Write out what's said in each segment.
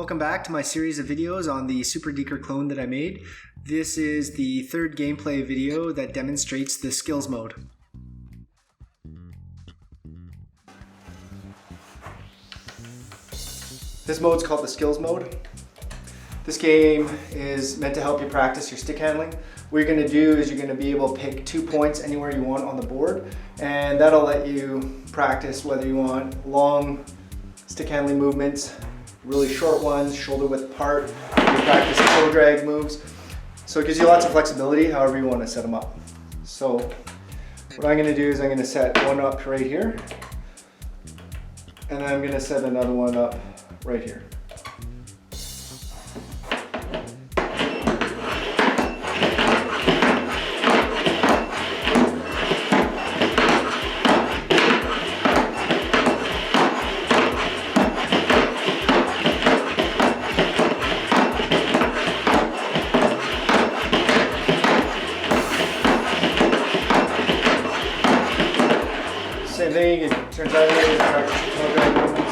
Welcome back to my series of videos on the superdeker clone that I made. This is the third gameplay video that demonstrates the Skillz mode. This mode is called the Skillz mode. This game is meant to help you practice your stick handling. What you're going to do is you're going to be able to pick 2 points anywhere you want on the board, and that'll let you practice whether you want long stick handling movements, really short ones, shoulder width apart. You practice toe drag moves. So it gives you lots of flexibility however you want to set them up. So what I'm going to do is I'm going to set one up right here, and then I'm going to set another one up right here. Same thing, it turns out you practice toe drag movements.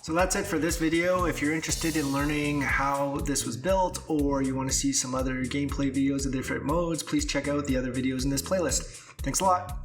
So that's it for this video. If you're interested in learning how this was built, or you want to see some other gameplay videos of different modes, please check out the other videos in this playlist. Thanks a lot.